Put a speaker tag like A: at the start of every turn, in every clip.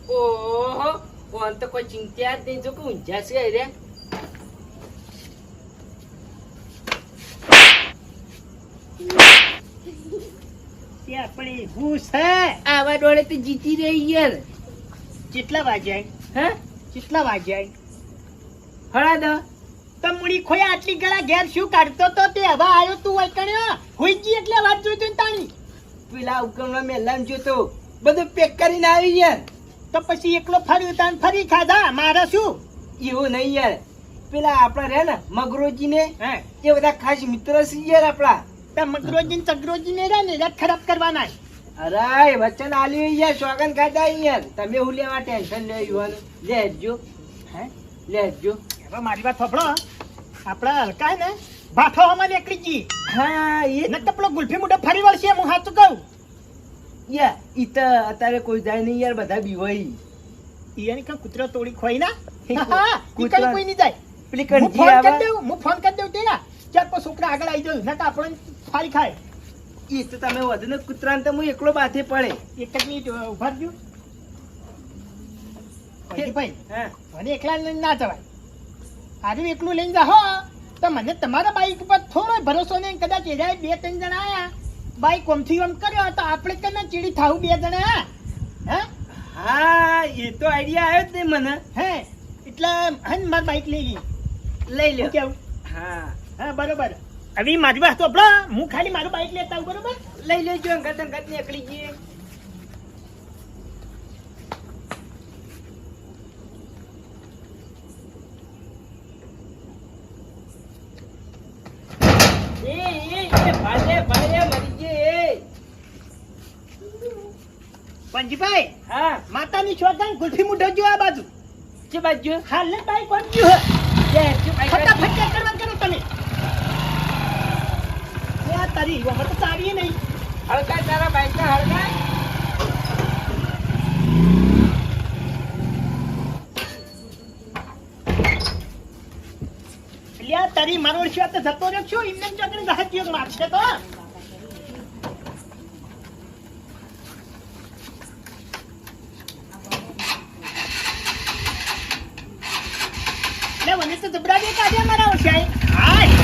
A: ઓહો કોણ તો કોઈ ચિંતા જ નહીં જો કે ઊંઝા છે રે
B: ત્યાં પણ એવું છે.
A: આવા ડોળે તો જીતી રહી યાર
B: કેટલા વાગ્યા?
A: હે
B: કેટલા વાગ્યા?
A: હળા દો
B: તો મુડી ખોયા આટલી ગળા ઘેર શું કાઢતો તો તે હવે આવ્યો તું વૈકણ્યો હોઈ ગઈ એટલે વાત જોઈતો ને તાણી.
A: પેલા ઉકમના મેલામ જોતો બધું પેક કરીને આવી યાર
B: તો પછી એકલો ફર્યું તાન ફરી ખાધા મારે શું?
A: એવું નહીં યાર પેલા આપડા રે ને મગરોજી ને
B: હે
A: એ બધા ખાસ મિત્ર છે યાર આપડા
B: તો મગરોજી ને ચગરોજી ને રે ને રાત ખરાબ કરવાના.
A: અરે વચન આલ્યું યાર સોગન ખાધા યાર તમે હું લેવા ટેન્શન લે યુવાનું લેજો
B: હે
A: લેજો
B: હવે મારી વાત સાંભળો. આપડા હલકાય ને ભાઠો અમારે નીકળી ગઈ.
A: હા એ
B: ન તો પેલો ગુલ્ફી મોઢો ફરી વળશે હું સાચું કહું.
A: યાર ઈ તો અત્યારે કોઈ જાય નહીં યાર બધા બીવાઈ
B: ઈયાની કાં કૂતરો તોડી ખોઈ ના
A: કૂતરા-
B: કૂતરા કોઈ નહીં જાય.
A: પેલી
B: હું
A: કણજી
B: ફોન કરી
A: આવે
B: દઉં હું ફોન કરી દઉં તેના ચાર કોઈ છોકરા આગળ આવી જાય નકા આપણને ફારી ખાય.
A: ઈ તો તમે વધુ ને કૂતરાને તો હું એકલો બાથે પડે
B: એક જ મિનિટ ઉભા રહેજો. ભાઈ
A: હા
B: મને એકલા લઈને ના જવાય. આજે એકલું લઈને જાઓ તો મને તમારા બાઈક પર થોડો ભરોસો નહીં. કદાચ એ જાય 2-3 જણા આયા બાઈક ઓમથી ઓમ કર્યો તો આપણે કને ચીડી થાવું 2 જણા. હે
A: હા એ તો આઈડિયા આવ્યો જ નહીં મને
B: હે એટલે હન મારી બાઈક લઈ ગઈ
A: લઈ લ્યો
B: શું કેવું?
A: હા
B: હા બરોબર. હવે મારી વાત તો હું ખાલી મારું બાઈક લેતા આવું બરોબર.
A: લઈ લેજો અંગત અંગત નીકળી જઈએ ભાલે ભાલે મરી ગયે
B: પંજીભાઈ
A: હા
B: માતાની છોકરાને ગુલ્ફી મુઢો જો આ બાજુ
A: જે બાજુ
B: હાલ ને બાઈક કોણ ગયું હે ફટાફટ
A: ફટાફટ
B: કરવા કરો તમે. એ આ તારી વખત તો તારી નહીં.
A: હળકા તારા બાઈક ના હળકા
B: એટલે આ તારી મારો વર્ષ તો જતો રહ્યો છું એમને ચોકડી જહાજ મારશે તો. એટલે મને તો જબરા દે કાઢ્યા મારા ઓછાઈ. હાય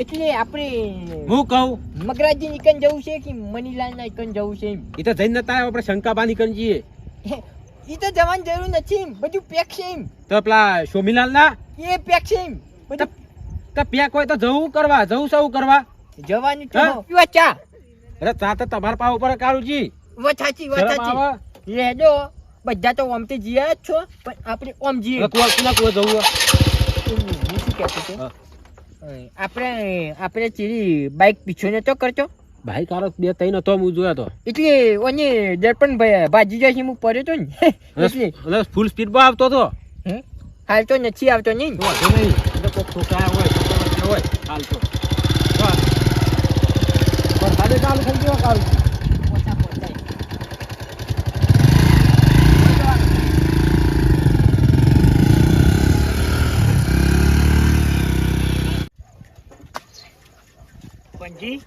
A: એટલે આપણે
C: હું કહું
A: મગરાજી નીકન જવું છે કે મનીલાલ ના નીકન જવું છે એમ
C: એ તો જઈને નતા આવ્યા, આપણે શંકાબા નીકળી જઈએ.
A: ઈ તો જવાની જરૂર નથી એમ બધું પેક છે એમ
C: તો પેલા સોમીલાલ ના
A: એ પેક છે એમ બધું
C: તો પેક હોય તો જવું કરવા, જવું સૌ કરવા.
A: જવાની તો
C: હા?
A: પીવા ચા
C: અરે ચા તો તમારા પાવ ઉપર કાળુજી.
A: વછાચી
C: શરમ
A: વછાચી
C: આવે?
A: લેજો બધા તો ઓમ તો જીયા જ છો પણ આપણે ઓમ જીએ
C: હવે કુવા જવું હોય?
A: હું શું કહેતો હતો
C: હા.
A: આપણે ચીરી બાઈક પીછો ને તો કરતો
C: ભાઈ કારો 2-3 હતો હું જોયો તો.
A: એટલે ઓને દર્પણ ભાજી જાય હું પડ્યો તો ને એટલે
C: એટલે ફૂલ સ્પીડ માં આવતો હતો.
A: હાલ તો નથી આવતો નહીં
C: તો વાંધો નહીં. એટલે કોક ઠોકાયા હોય, ઠોકાયા હોય હાલ તો. વરસાદે ચાલુ થઈ ગયો કાળુજી.
A: પોતા પોતા
B: પંજી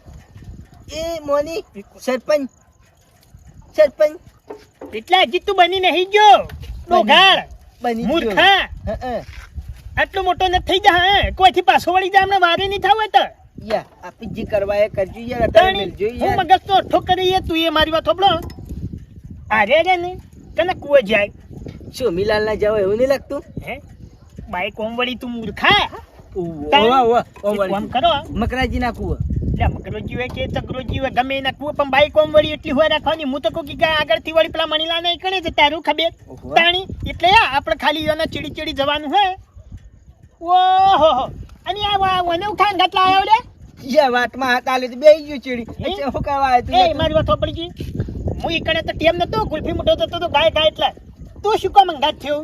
A: એ મોની સરપંચ
B: એટલા હજી તું બની નહીં ગયો ડોગાળ
A: બની
B: મૂર્ખા આટલો મોટો ન થઈ જા હે કોઈથી પાછો વળી જા હમણાં વારે નહીં થાવ તો
A: યા આપણે જે કરવા એ કરજો યાર અત્યારે મેલજો
B: હું
A: યાર
B: મગજ તો અઠ્ઠો કરી તું એ મારી વાત થોબળો અરે રે ને તને કુવો જાય
A: સોમીલાલ ના જાવ એવું નહીં લાગતું
B: હે બાઈક ઓમ વળી તું મૂર્ખા
A: ઓમ
B: કરો
A: મકરાજી ના કુવો
B: એટલે મગરોજી હોય કે તગરોજી હોય ગમે એના કુવો પણ બાઈક ઓમ વળી એટલી હોય રાખવાની હું તો કહું કે આગળથી વળી પેલા મણીલા નહીં કરે છે તારું ખબર
A: ઓહો.
B: તાણી એટલે આપણે ખાલી એના ચીડી ચીડી જવાનું હે ઓહો અને આ વને ઉઠાન ઘાટ લાયો લે
A: યા વાતમાં હાથ આલે તો બેહી ગયો ચીડી
B: હે?
A: એટલે હું કરવા આવ્યો
B: એ
A: તું
B: મારી વાત પડી ગઈ હું ઈકડે તો ટેમ નતો ગુલ્ફી મોટો થતો તો ગાય ગાય એટલે તું શું કામ અંગાત થયો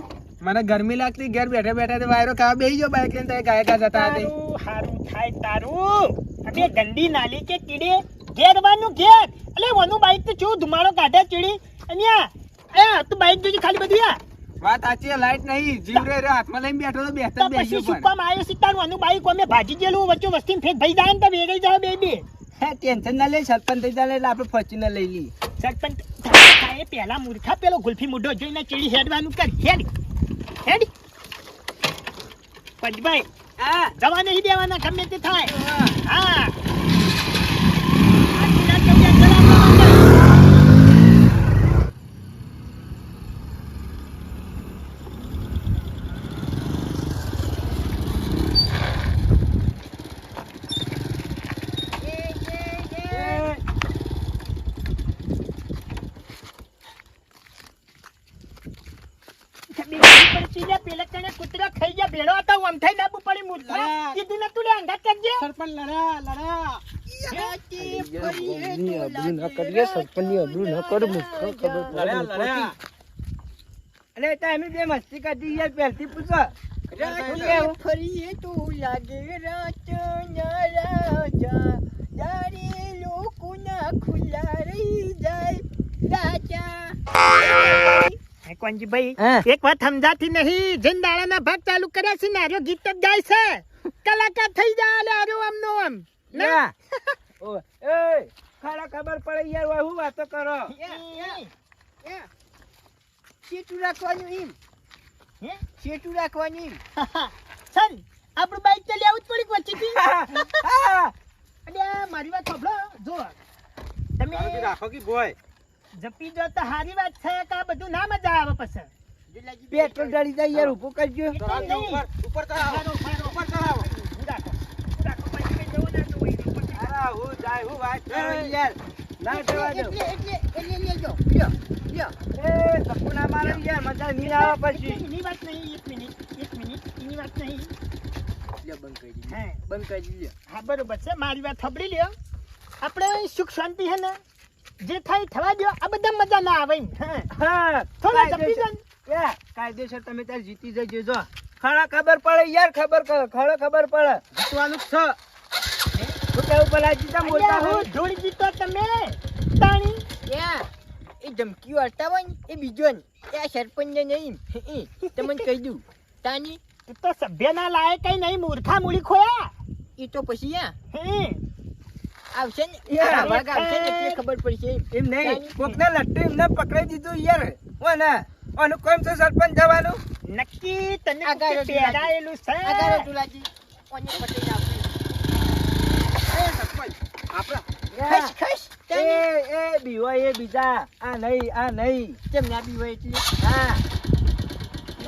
A: મને ગરમી લાગતી ઘેર બેઠા બેઠા તો વાયરો ખાવા બેહી ગયો બાઈક લઈને તો ગાયકા જતા હતી
B: તારું હારું થાય તારું અબે ગંદી નાલી કે કીડે ઘેરવાનું ઘેર એટલે વનું બાઈક તો ચેવું ધુમાડો કાઢે ચીડી અને આ તું બાઈક જોજી ખાલી બધું આ
A: વાત સાચી લાઈટ નહીં જીવ રે હાથમાં લઈને બેઠો તો બેસતા
B: તો
A: જ બેસી
B: પછી
A: ગયો
B: શું કામ આવ્યો સી તારું વનું બાઈક અમે ભાજી ગયેલું વચ્ચે વસ્તી ફેંક ભાઈ જાય ને તો વેગઈ જાવ બે
A: હે ટેન્શન ના લે સરપંચ થઈ જાય એટલે આપણે ફોર્ચ્યુનર લઈ લઈએ
B: સરપંચ એ પેલા મૂર્ખા પેલો ગુલ્ફી મુઢો જોઈને ચીડી હેડવાનું કર હેડ પંચભાઈ
A: હા
B: જવા નહીં દેવાના ગમે તે થાય હા પેલા કણે કૂતરા ખાઈ ગયા ભેળો હતા આમ થઈ લાબુ પડી મૂર્ખા કીધું ને તું લે અંગાત કરજે
C: સરપંચ લડા.
A: અબરું ના કરીએ સરપંચ ની અબરું ના કરું
C: લડ્યા, લડ્યા.
A: અરે તમે બે મસ્તી કરતી યાર પહેલથી પૂછો ફરીએ તો લાગે રાત ના રાજા જારે લોકો ના ખુલ્લા રહી જાય રાજા
B: કોણજી ભાઈ
A: હા.
B: એક વાત સમજાતી નહીં જિંદાળાના ભાગ ચાલુ કર્યા છે ને આર્યો ગીત જ ગાય છે કલાકાર થઈ જાય લે આર્યો આમનો આમ ના
A: ઓ એ ખાડા ખબર પડે યાર ઓય હું વાતો કરો ચેટું રાખવાનું એમ
B: હે?
A: ચેટું રાખવાનું એમ
B: સર આપણું બાઈક ચાલી આવું જ પડી વચ્ચેથી
A: હા
B: અને આ મારી વાત સાંભળો જો તમે
C: કાળુજી રાખો કે બોય.
B: જપી જો તો હારી વાત છે કે આ બધું ના મજા આવે પછી
A: પેટ્રોલ ડાળી જાય યાર ઉભો કરજો
B: એટલે નહીં.
C: ઉપર ચડાવો. ઉપર ચડાવો.
B: હું રાખો પછી કઈ જવું ના જવું હોય. ઉપર થી
A: અરે હું જાય હું વાત કરો યાર ના જવા દો એ ધક્કો ના મારો યાર મજા નહીં આવે પછી
B: એની વાત નહીં એક મિનિટ એની વાત નહીં
A: લે બંધ કરી દીધી
B: હે
A: બંધ કરી દીધી
B: હા બરોબર છે મારી વાત સાંભળી લ્યો આપણે સુખ શાંતિ હે ને જે થાય થવા દો આ બધા મજા ના આવે એમ. હે
A: હા
B: થોડા જપી
A: કાયદેસર
B: જાય
A: યા કાયદેસર તમે ત્યારે જીતી જજો જો ખરા ખબર પડે યાર ખબર પડે જીતવાનું જ છે શું કેવું પેલા જીતા બોલતા
B: અલ્યા,
A: હોય
B: હું ધૂળ જીતો તમે તાણી
A: યા એ ધમકીઓ હટાવો ને એ બીજો ને એ આ સરપંચ ને નહીં તમને કહી દઉં તાની
B: તું તો સભ્ય ના લાયક કઈ નહીં મૂર્ખા મૂળી ખોયા
A: એ તો પછી યા
B: હે
A: આવશે ને ભાગ આવશે ને એટલે ખબર પડશે એમ નહીં કોકને લટ્ટુ એમને પકડાઈ દીધું યાર હો ને આનું કોમ છે સરપંચ જવાનું
B: નક્કી તને
A: આગળ
B: કુકે પહેરાયેલું છે
A: આગળ તુલાજી કોને પકડી આવશે
B: ખસ ખસ
A: એ બીવાય એ બીજા આ નહીં
B: કેમ ના બીવાય એટલે
A: હા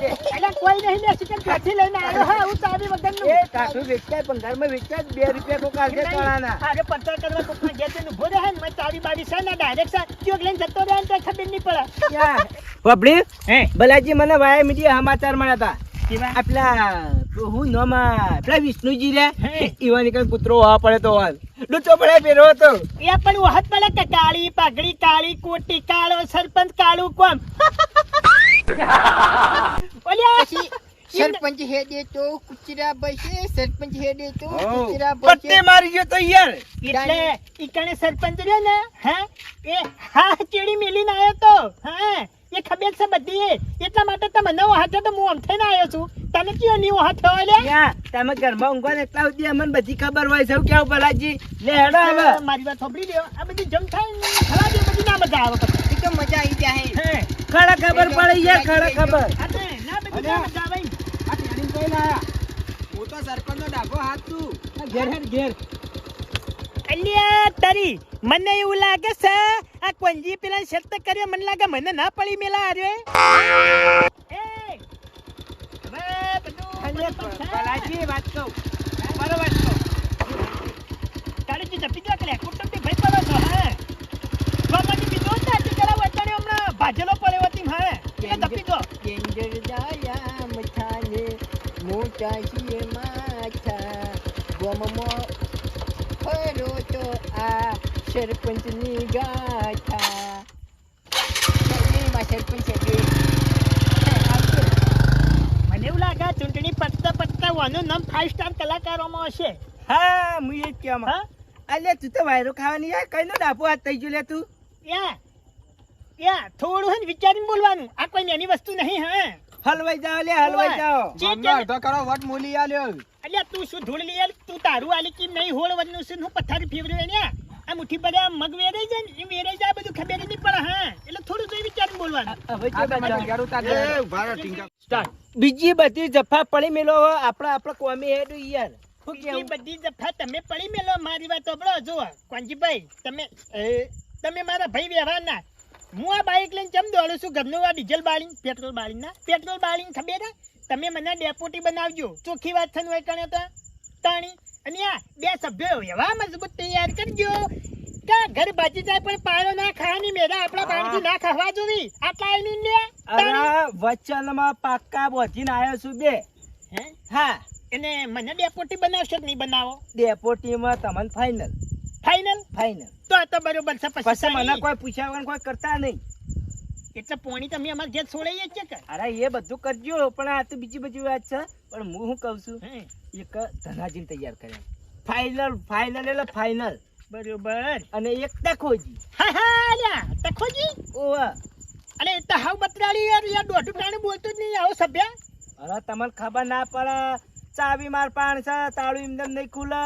B: એટલે કોઈ નહીં બેસી કે ત્યાંથી લઈને આવ્યો હા હું ચાવી વગરનું
A: એ કાઠું વેચાય પણ ઘરમાં વેચાય 2 રૂપિયા કોક આવશે કાળાના
B: અરે પત્તા કરવા કોકના ઘેર જઈને ઊભો રહે ને મેં ચાવી બાવી છે ને ડાયરેક્ટ ચોક લઈને જતો રહે ને તો ખબર નહીં પડે
A: પબડી
B: હે
A: બલાજી મને વાય મીડિયા સમાચાર મળ્યા હતા
B: કેવા
A: આપલા હું નોમાં પેલા વિષ્ણુજી રે
B: હે.
A: ઈવાની કઈ પુત્રો હોવા પડે તો હાલ ડૂચો પડે પહેરો હતો
B: એ પણ વહત પડે કે કાળી પાઘડી કાળી કોટી કાળો સરપંચ કાળું કોમ ઓલ્યા
D: સરપંચ હેડે તો કુચરા બસે સરપંચ હેડે તો
A: હઉ.
D: કુચરા
A: પત્તે
D: બસે
A: મારી ગયો તો યાર
B: એટલે ઈકણે સરપંચ રહ્યો ને હે એ હા ચીડી મિલીને આવ્યો તો હા એ ખબર છે બધી એટલા માટે તમે નવો હાથે તો હું અમથે ના આવ્યો છું તને કયો નવો હાથે હોય લે
A: યા તમે ઘરમાં ઊંઘવા ને એટલા સુધી અમને બધી ખબર હોય સૌ કેવું બલાજી લે હેડો હવે
B: મારી વાત સાંભળી લ્યો આ બધી જમ થાય ને ખરા દે બધી ના મજા આવે પછી
D: એ તો મજા આવી જાય
B: હે
A: ખરા ખબર પડે યાર ખરા ખબર
B: આ તો ના બધી ના મજા આવે
C: આ ટેણીને કઈ લાયા? હું તો સરપંચનો ડાઘો હાથ છું. આ ઘેર હેડ ઘેર.
B: અલ્યા તારી મને એવું લાગે છે આ કોંજી પેલા શરત કર્યો મને લાગે મને ના પડી મેલા આરે એ હવે બધું
A: બલાજી વાત કહું બરાબર વાત કહું
B: તારી જે જપી દો કે કુટુંબી ભાઈ પડો છો હે ગોમાની બીજો ને તે કરાવ અત્યારે હમણાં ભાજેલો પડ્યો હતી હે એ જપી દો
D: કેન્જર દાયા મથાને મોટા છીએ માથા ગોમમો ફરો તો આ સરપંચની ગાથા માં સરપંચ હેડે
B: મને એવું લાગે ચૂંટણી પત્તા વાનું નામ 5 સ્ટાર કલાકારોમાં હશે
A: હા હું એ જ કહેવા
B: હા
A: અલે તું તો વાયરો ખાવાની યાર કઈ નો ડાપો હાથ થઈ ગયો લે તું
B: યા થોડું હે ને વિચારીને બોલવાનું આ કોઈ નાની વસ્તુ નહીં હે
A: હલવાઈ જાઓ લે હલવાઈ જાઓ
C: ગામનો અડધો કરો વટ મૂલી આલ્યો.
B: અલ્યા તું શું ધૂળ લી તું તારું આલી કેમ નહીં હોળ વનનું છે હું પથારી ફેવર્યો ને આ મુઠ્ઠી પર મગ વેરાઈ જાય ને એ વેરાઈ જાય બધું ખબર જ નહીં પડે હા એટલે થોડું જોઈ વિચારીને બોલવાનું
A: હવે
C: આ
A: જે
C: તો મને
A: બચાવ.
C: ઘેર ઉતારી દે. ઉભા રહો, ટીંગા.
B: સ્ટાર્ટ
A: બીજી બધી જફા પડી મેલો આપણા કોમી હેડ યાર શું
B: બીજી
A: કેવું
B: બધી જફા તમે પડી મેલો મારી વાત સાંભળો જો કોંજીભાઈ તમે મારા ભાઈ વ્યવહારના હું આ બાઈક લઈને ચમ દોડું છું ઘરનું આ ડીઝલ બાળીને પેટ્રોલ બાળીને ખબર હે તમે મને ડેપોટી બનાવજો ચોખ્ખી વાત થઈને હોય કણે તો તાણી અને આ બે સભ્યો એવા મજબૂત તૈયાર કરજો કે ઘર બાજી જાય પણ પાળો ના ખાવાની મેરા આપણા બાણથી ના ખાવા જોવી આટલા આઈની લે
A: અરે વચનમાં પાક્કા બોધીને આવ્યો છું બે
B: હે
A: હા
B: એને મને ડેપોટી બનાવશો કે નહીં બનાવો
A: ડેપોટીમાં તમને ફાઇનલ
B: ફાઇનલ તો આ તો બરોબર છે
A: પછી મને
B: પછી
A: કોઈ પૂછ્યા વગર કોઈ કરતા નહીં
B: એટલે પોણી તમે અમાર ઘેર છોડાઈએ છે કે
A: અરે એ બધું કરજો પણ આ તો બીજી બધી વાત છે પણ હું શું કહું છું
B: હે
A: એક ધનાજીને તૈયાર કર્યા ફાઇનલ એટલે ફાઇનલ
B: બરોબર
A: અને એક તકોજી
B: હા હા લ્યા તખોજી
A: ઓવા
B: અરે એ તો હાવ બતરાડી યાર દોઢું ટાણે બોલતો જ નહીં આવો સભ્ય
A: અરે તમને ખબર ના પડે ચાવી માર પાણ છે તાળું એમને નહીં ખુલે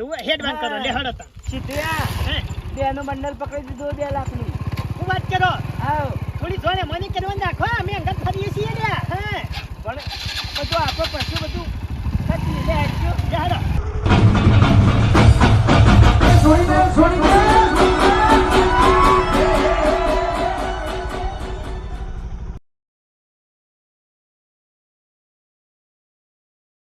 B: એવું હેડવાન કરો લે હડો તા
A: સીધ્યા
B: હે
A: બેનો બંડલ પકડી દીધો 2 લાખનું
B: હું વાત કરો
A: આવ
B: થોડી જોને મને કરવાનું રાખો અમે અંગત ફરીએ છીએ લ્યા હે
A: પણ બધું આપણે પછી બધું સાચી લે હેડજો
B: લે હડો